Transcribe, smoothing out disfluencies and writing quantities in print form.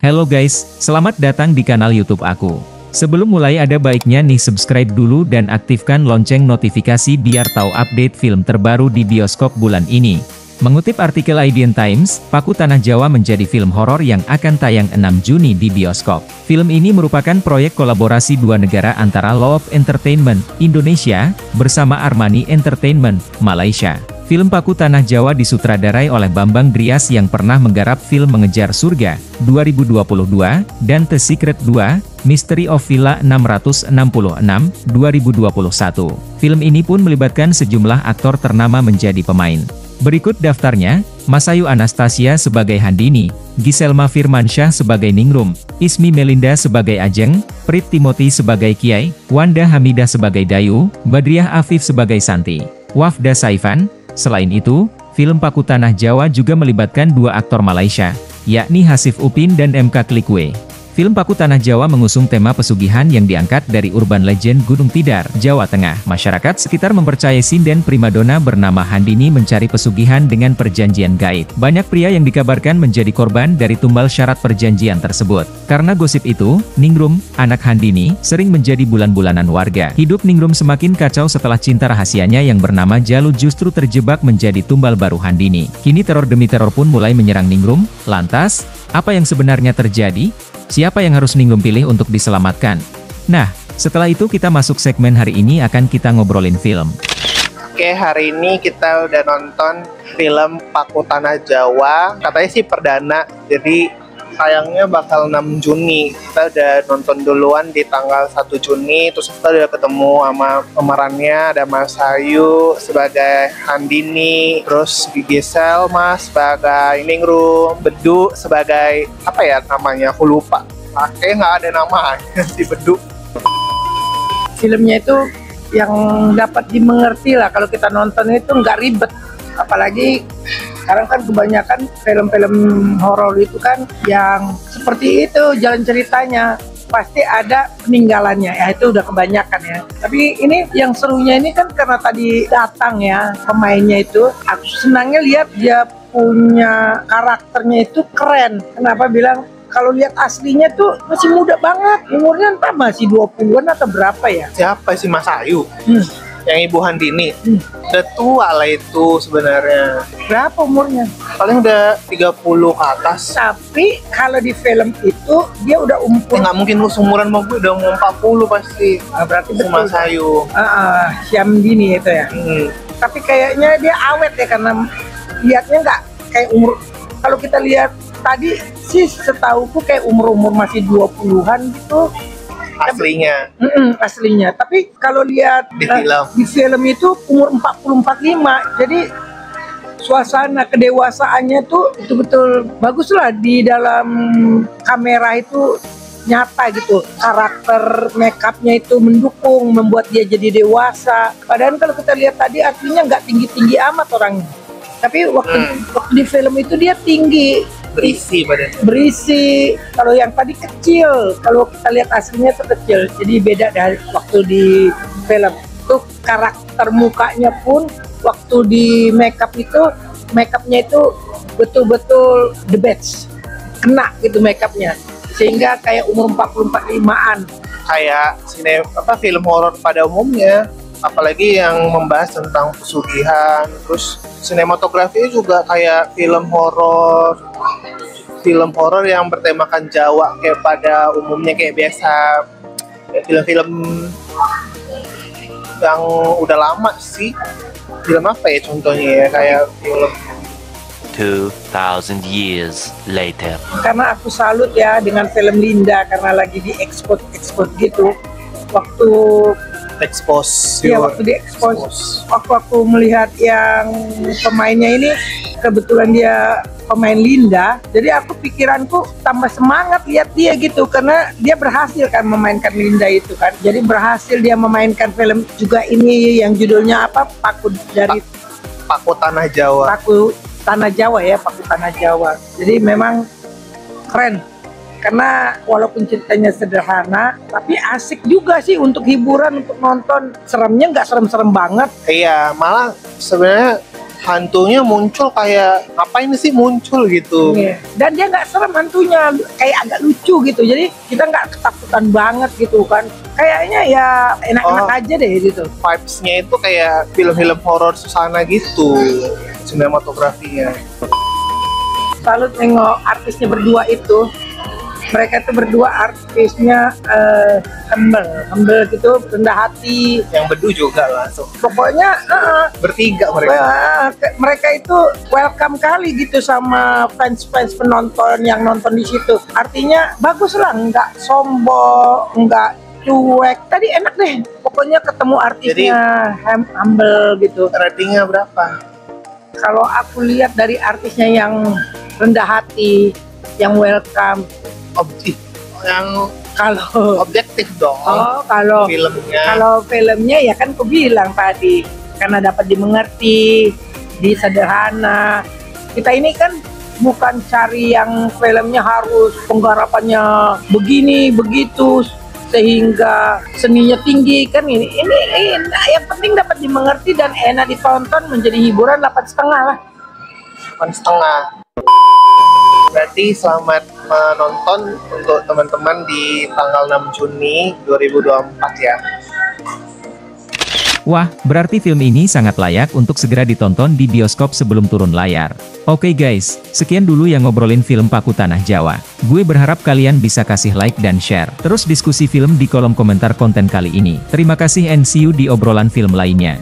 Halo guys, selamat datang di kanal YouTube aku. Sebelum mulai ada baiknya nih subscribe dulu dan aktifkan lonceng notifikasi biar tahu update film terbaru di bioskop bulan ini. Mengutip artikel IDN Times, Paku Tanah Jawa menjadi film horor yang akan tayang 6 Juni di bioskop. Film ini merupakan proyek kolaborasi dua negara antara Love Entertainment, Indonesia, bersama Armani Entertainment, Malaysia. Film Paku Tanah Jawa disutradarai oleh Bambang Drias yang pernah menggarap film Mengejar Surga, 2022, dan The Secret 2, Mystery of Villa 666, 2021. Film ini pun melibatkan sejumlah aktor ternama menjadi pemain. Berikut daftarnya: Masayu Anastasia sebagai Handini, Giselma Firmansyah sebagai Ningrum, Ismi Melinda sebagai Ajeng, Prit Timothy sebagai Kiai, Wanda Hamidah sebagai Dayu, Badriah Afif sebagai Santi, Wafda Saifan. Selain itu, film Paku Tanah Jawa juga melibatkan dua aktor Malaysia, yakni Hasif Upin dan MK Klikwe. Film Paku Tanah Jawa mengusung tema pesugihan yang diangkat dari urban legend Gunung Tidar, Jawa Tengah. Masyarakat sekitar mempercayai sinden primadona bernama Handini mencari pesugihan dengan perjanjian gaib. Banyak pria yang dikabarkan menjadi korban dari tumbal syarat perjanjian tersebut. Karena gosip itu, Ningrum, anak Handini, sering menjadi bulan-bulanan warga. Hidup Ningrum semakin kacau setelah cinta rahasianya yang bernama Jalu justru terjebak menjadi tumbal baru Handini. Kini teror demi teror pun mulai menyerang Ningrum. Lantas, apa yang sebenarnya terjadi? Siapa yang harus Ningrum pilih untuk diselamatkan? Nah, setelah itu kita masuk segmen hari ini akan kita ngobrolin film. Oke, hari ini kita udah nonton film Paku Tanah Jawa. Katanya sih perdana, jadi sayangnya bakal 6 Juni. Kita udah nonton duluan di tanggal 1 Juni, terus kita udah ketemu sama pemerannya, ada Mas Hayu sebagai Handini, terus Gisel Mas sebagai Ningrum, Bedu sebagai apa ya namanya, aku lupa. Kayaknya nggak ada nama si Bedu. Filmnya itu yang dapat dimengerti lah, kalau kita nonton itu nggak ribet, apalagi sekarang kan kebanyakan film-film horor itu kan yang seperti itu jalan ceritanya, pasti ada peninggalannya, ya itu udah kebanyakan ya. Tapi ini yang serunya ini kan karena tadi datang ya pemainnya itu, aku senangnya lihat dia punya karakternya itu keren. Kenapa bilang? Kalau lihat aslinya tuh masih muda banget, umurnya entah masih 20-an atau berapa ya. Siapa sih Mas Hayu? Yang Ibu Handini. Udah tua lah itu sebenarnya. Berapa umurnya? Paling udah 30 ke atas. Tapi kalau di film itu dia udah umur. Nggak mungkin lu seumuran sama gue, udah mau 40 pasti. Berarti betul. Mas Hayu. Syamdini itu ya. Tapi kayaknya dia awet ya, karena lihatnya nggak kayak umur. Kalau kita lihat tadi sih setauku kayak umur-umur masih 20-an gitu. Aslinya. Aslinya. Tapi kalau lihat di film itu umur 40-45. Jadi suasana kedewasaannya tuh betul-betul bagus lah, di dalam kamera itu nyata gitu. Karakter make upnya itu mendukung, membuat dia jadi dewasa. Padahal kalau kita lihat tadi aslinya nggak tinggi-tinggi amat orangnya. Tapi waktu di film itu dia tinggi. Berisi badannya. Berisi. Kalau yang tadi kecil, kalau kita lihat aslinya itu kecil. Jadi beda dari waktu di film. Tuh karakter mukanya pun waktu di make upnya itu betul-betul the best. Kena gitu make upnya. Sehingga kayak umur 40-45an. Kayak film horor pada umumnya. Apalagi yang membahas tentang pesugihan, terus sinematografinya juga kayak film horor yang bertemakan Jawa kayak pada umumnya, kayak biasa film-film yang udah lama sih. Film apa ya contohnya ya, kayak film 2000 years later. Karena aku salut ya dengan film Linda, karena lagi diekspor gitu. Waktu waktu diekspos, waktu aku melihat yang pemainnya ini, kebetulan dia pemain Linda, jadi aku pikiranku tambah semangat lihat dia gitu, karena dia berhasil kan memainkan Linda itu kan. Jadi berhasil dia memainkan film juga ini yang judulnya apa, Paku Tanah Jawa. Paku Tanah Jawa ya, Paku Tanah Jawa. Jadi memang keren. Karena walaupun ceritanya sederhana, tapi asik juga sih untuk hiburan, untuk nonton. Seremnya nggak serem-serem banget. Iya, malah sebenarnya hantunya muncul kayak ngapain sih muncul gitu. Iya. Dan dia nggak serem hantunya, kayak agak lucu gitu. Jadi kita nggak ketakutan banget gitu kan. Kayaknya ya enak-enak aja deh gitu. Vibes-nya itu kayak film-film horor Susana gitu, sinematografinya. Salut nengok artisnya berdua itu. Mereka itu berdua artisnya humble gitu, rendah hati. Yang bedu juga langsung. Pokoknya Bertiga mereka. mereka itu welcome kali gitu sama fans-fans penonton yang nonton di situ. Artinya bagus lah, nggak sombong, nggak cuek. Tadi enak deh. Pokoknya ketemu artisnya humble gitu. Ratingnya berapa? Kalau aku lihat dari artisnya yang rendah hati, yang welcome. Yang Kalau objektif dong. kalau filmnya. Kalau filmnya ya kan aku bilang tadi, karena dapat dimengerti, sederhana. Kita ini kan bukan cari yang filmnya harus penggarapannya begini begitu sehingga seninya tinggi kan ini yang penting dapat dimengerti dan enak ditonton, menjadi hiburan 8,5 lah. 8,5. Berarti selamat menonton untuk teman-teman di tanggal 6 Juni 2024 ya. Wah, berarti film ini sangat layak untuk segera ditonton di bioskop sebelum turun layar. Oke guys, sekian dulu yang ngobrolin film Paku Tanah Jawa. Gue berharap kalian bisa kasih like dan share. Terus diskusi film di kolom komentar konten kali ini. Terima kasih and see you di obrolan film lainnya.